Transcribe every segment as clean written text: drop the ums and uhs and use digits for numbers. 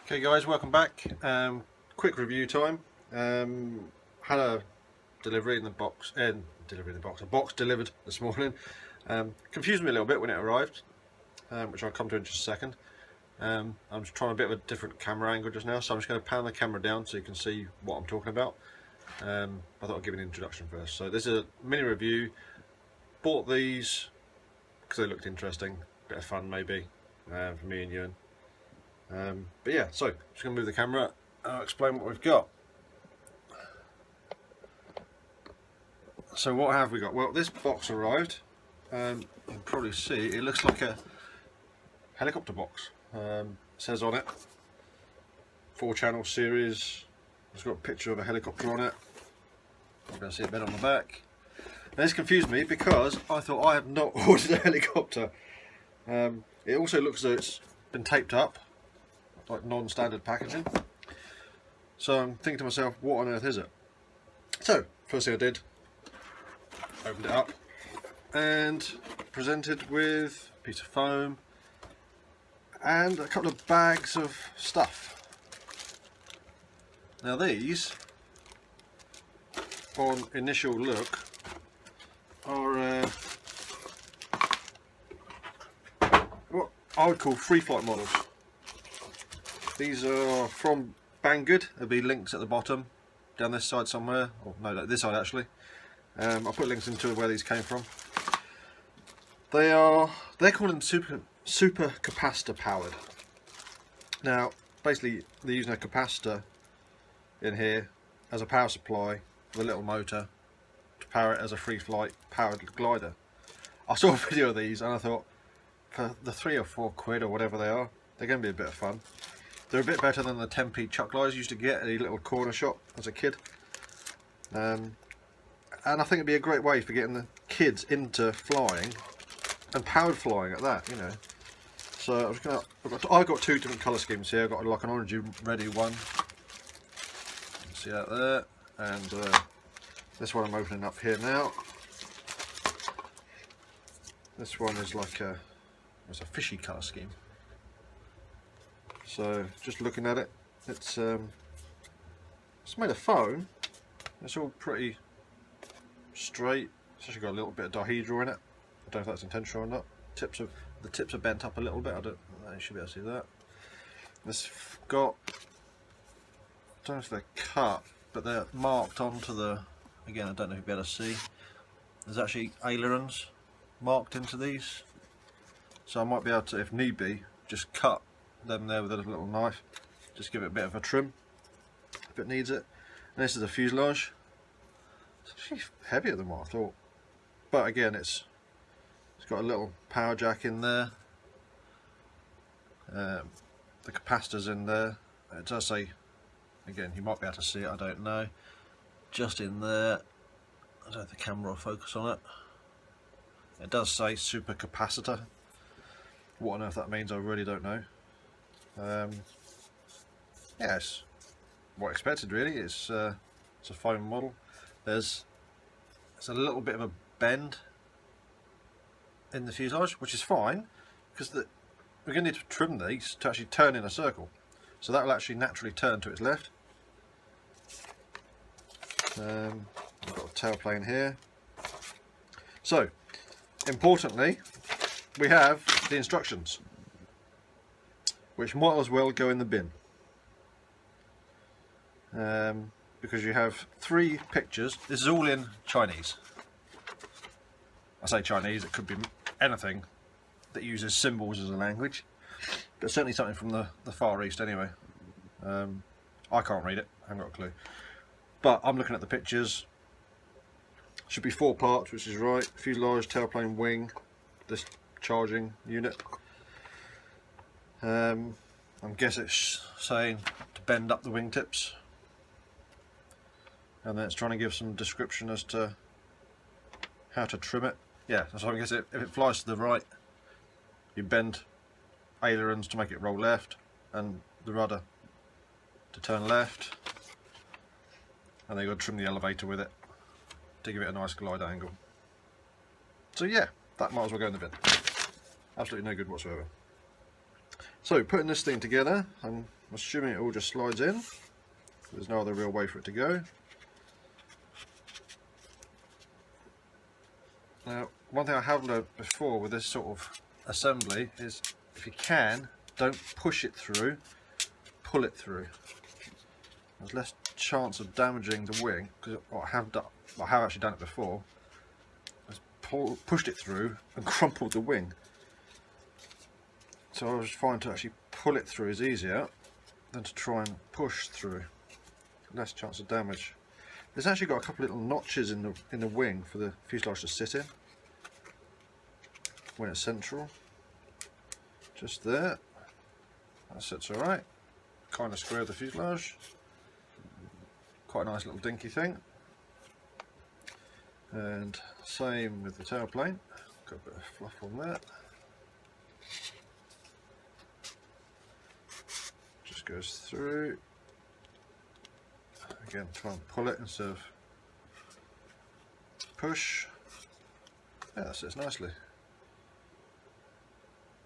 Okay guys, welcome back. Quick review time. Had a delivery in the box, a box delivered this morning. Confused me a little bit when it arrived, which I'll come to in just a second. I'm just trying a bit of a different camera angle just now, so I'm just going to pan the camera down so you can see what I'm talking about. I thought I'd give an introduction first. So this is a mini review. Bought these because they looked interesting, bit of fun maybe for me and Ewan. But yeah, so just going to move the camera and I'll explain what we've got. So what have we got? Well, this box arrived. You can probably see it looks like a helicopter box. It says on it 4-channel series. It's got a picture of a helicopter on it. You can see a bit on the back. Now this confused me because I thought I have not ordered a helicopter. It also looks as though it's been taped up, like non-standard packaging. So I'm thinking to myself, what on earth is it? So first thing I did, opened it up and presented with a piece of foam and a couple of bags of stuff. Now these, on initial look, are what I would call free flight models. These are from Banggood. There'll be links at the bottom, down this side somewhere, or no, this side actually. I'll put links into where these came from. They're called them super capacitor powered. Now, basically, they're using a capacitor in here as a power supply with a little motor to power it as a free flight powered glider. I saw a video of these and I thought, for the 3 or 4 quid or whatever they are, they're going to be a bit of fun. They're a bit better than the 10p chuck gliders you used to get at a little corner shop as a kid. And I think it'd be a great way for getting the kids into flying, and powered flying at that, you know. So I've got 2 different colour schemes here. I've got like an orangey reddy one. See that there, and this one I'm opening up here now. This one is like it's a fishy colour scheme. So just looking at it, it's made of foam. It's all pretty straight. It's actually got a little bit of dihedral in it. I don't know if that's intentional or not. The tips are bent up a little bit. You should be able to see that. It's got, I don't know if they're cut, but they're marked onto the, again I don't know if you'll be able to see, there's actually ailerons marked into these, so I might be able to, if need be, just cut them there with a little knife, just give it a bit of a trim if it needs it. And this is a fuselage. It's actually heavier than what I thought, but again it's got a little power jack in there, the capacitor's in there. It does say, again you might be able to see it, I don't know, just in there, I don't know if the camera will focus on it. It does say super capacitor. What on earth that means I really don't know. Yeah, it's what I expected really. It's a foam model. There's a little bit of a bend in the fuselage, which is fine because we're going to need to trim these to actually turn in a circle, so that will actually naturally turn to its left. I've got a tailplane here. So importantly, we have the instructions, which might as well go in the bin, because you have 3 pictures. This is all in Chinese. I say Chinese, it could be anything that uses symbols as a language, but certainly something from the Far East anyway. I can't read it, I haven't got a clue, but I'm looking at the pictures. Should be 4 parts, which is right: fuselage, tailplane, wing, this charging unit. I guess it's saying to bend up the wingtips, and then it's trying to give some description as to how to trim it. Yeah, so I guess if it flies to the right, you bend ailerons to make it roll left, and the rudder to turn left, and then you've got to trim the elevator with it to give it a nice glide angle. So yeah, that might as well go in the bin. Absolutely no good whatsoever. So putting this thing together, I'm assuming it all just slides in. There's no other real way for it to go. Now, one thing I have learned before with this sort of assembly is, if you can, don't push it through, pull it through. There's less chance of damaging the wing, because I have actually done it before. I've pushed it through and crumpled the wing. So I was finding to actually pull it through is easier than to try and push through. Less chance of damage. There's actually got a couple of little notches in the wing for the fuselage to sit in when it's central. Just there. That sits alright. Kind of square the fuselage. Quite a nice little dinky thing. And same with the tailplane. Got a bit of fluff on that. Just goes through. Again, try and pull it instead of push. Yeah, that sits nicely.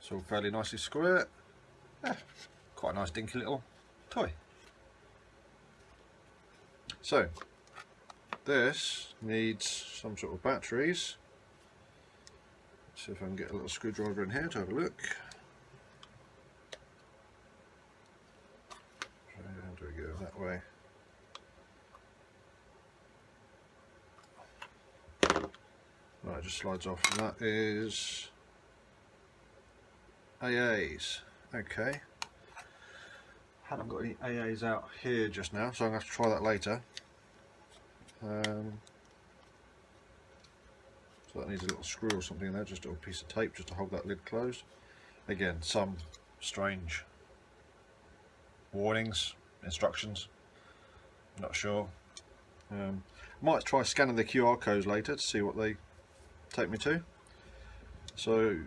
It's all fairly nicely square. Yeah, quite a nice dinky little toy. So, this needs some sort of batteries. Let's see if I can get a little screwdriver in here to have a look. How do we go that way? Right, it just slides off, and that is AAs. Okay. Haven't got any AAs out here just now, so I'm going to have to try that later. So that needs a little screw or something in there, just a little piece of tape just to hold that lid closed. Again, some strange warnings, instructions, not sure. Might try scanning the QR codes later to see what they take me to. So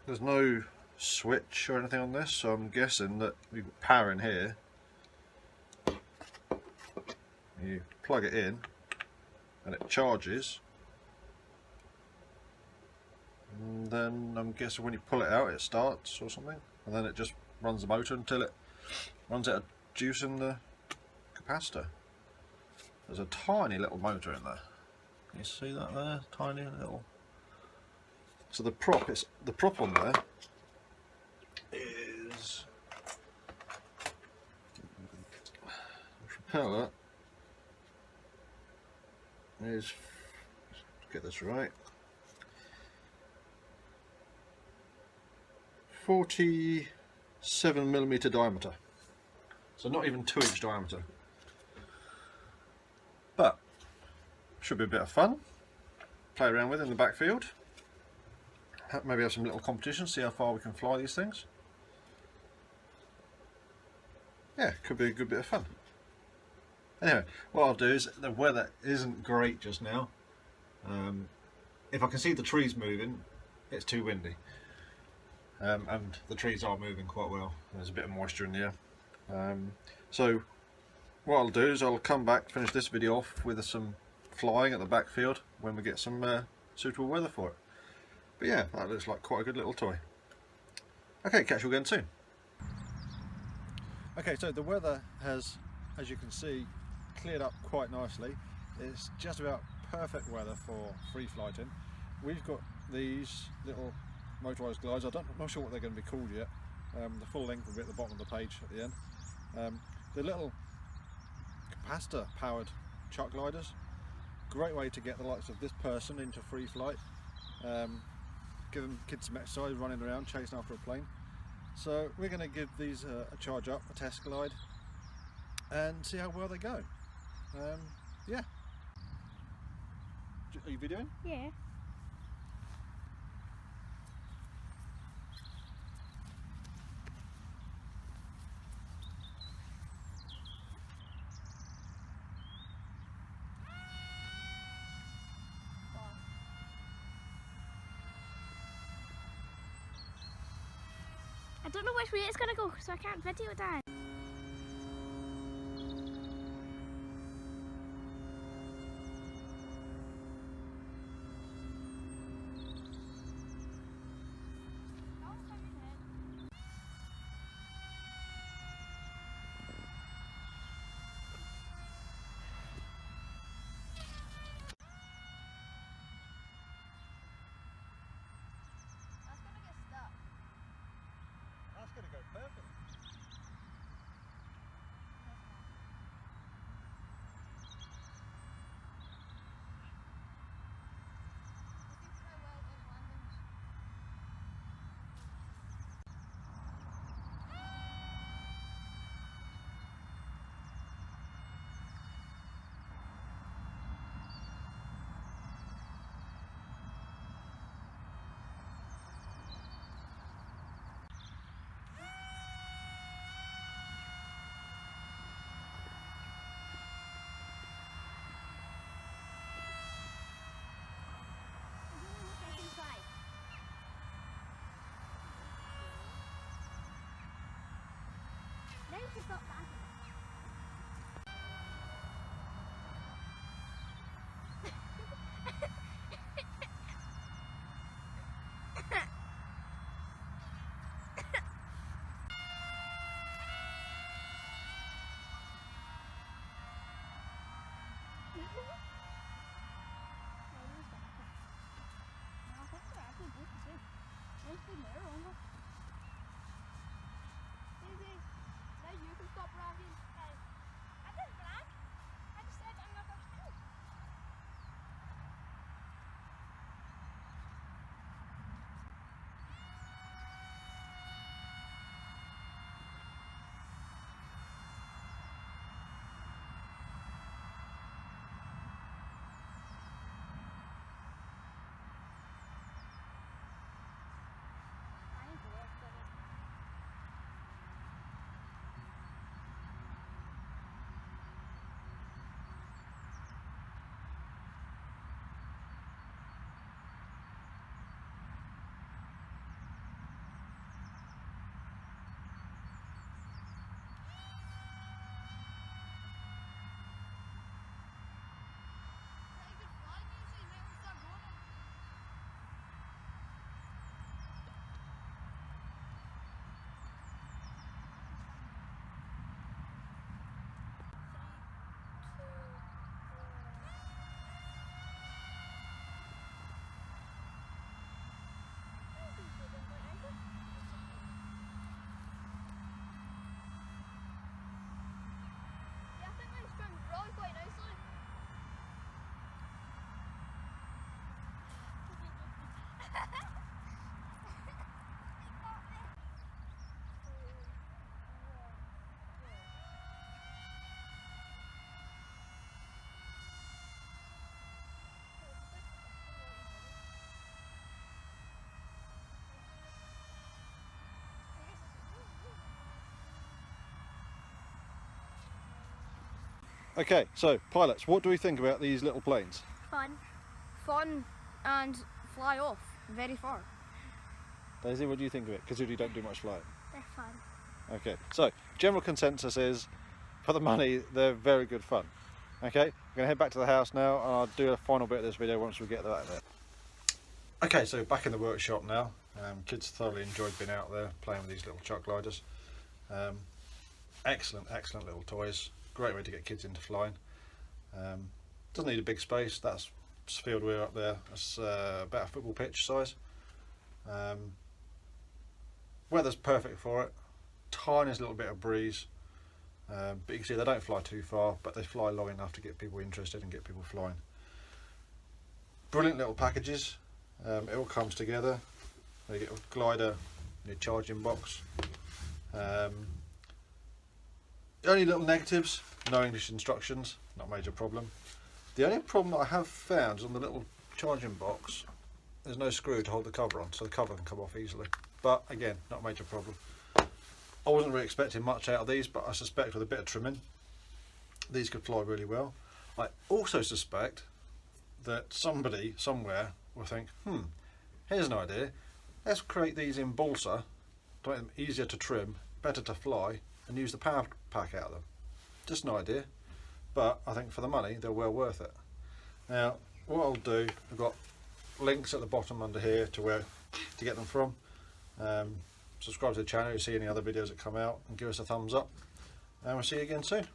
there's no switch or anything on this, so I'm guessing that we've got power in here. You plug it in and it charges, and then I'm guessing when you pull it out it starts or something, and then it just runs the motor until it runs out of juice in the capacitor. There's a tiny little motor in there. Can you see that there? Tiny little. So the prop on there is the propeller is, let's get this right, 47mm diameter. So not even 2-inch diameter. But should be a bit of fun. Play around with in the backfield. Maybe have some little competitions, see how far we can fly these things. Yeah, could be a good bit of fun. Anyway, what I'll do is, the weather isn't great just now. If I can see the trees moving, it's too windy. And the trees are moving quite well. There's a bit of moisture in the air. So what I'll do is I'll come back, finish this video off with some flying at the backfield when we get some suitable weather for it. But yeah, that looks like quite a good little toy. Okay, catch you again soon. Okay, so the weather has, as you can see, cleared up quite nicely. It's just about perfect weather for free flighting. We've got these little motorised glides. I'm not sure what they're going to be called yet. The full length will be at the bottom of the page at the end. The little capacitor powered chuck gliders. Great way to get the likes of this person into free flight. Give them kids some exercise, running around, chasing after a plane. So we're going to give these a charge up, a test glide, and see how well they go. Yeah. Are you videoing? Yeah. I don't know which way it's gonna go, so I can't video it down. to stop dancing. Okay, so pilots, what do we think about these little planes? Fun. Fun and fly off very far. Daisy, what do you think of it? Because you don't do much flying. They're fun. Okay, so general consensus is, for the money, they're very good fun. Okay, we're going to head back to the house now and I'll do a final bit of this video once we get back there. Okay, so back in the workshop now. Kids thoroughly enjoyed being out there playing with these little chuck gliders. Excellent little toys. Great way to get kids into flying. Doesn't need a big space. That's field wheel up there. That's about a football pitch size. Weather's perfect for it. Tiniest little bit of breeze. But you can see they don't fly too far, but they fly long enough to get people interested and get people flying. Brilliant little packages. It all comes together. You get a glider and your charging box. The only little negatives, no English instructions, not a major problem. The only problem that I have found is on the little charging box, there's no screw to hold the cover on, so the cover can come off easily. But again, not a major problem. I wasn't really expecting much out of these, but I suspect with a bit of trimming, these could fly really well. I also suspect that somebody somewhere will think, here's an idea. Let's create these in balsa to make them easier to trim, better to fly, and use the power pack out of them. Just an idea, but I think for the money they're well worth it. Now what I'll do, I've got links at the bottom under here to where to get them from. Subscribe to the channel to see any other videos that come out and give us a thumbs up, and we'll see you again soon.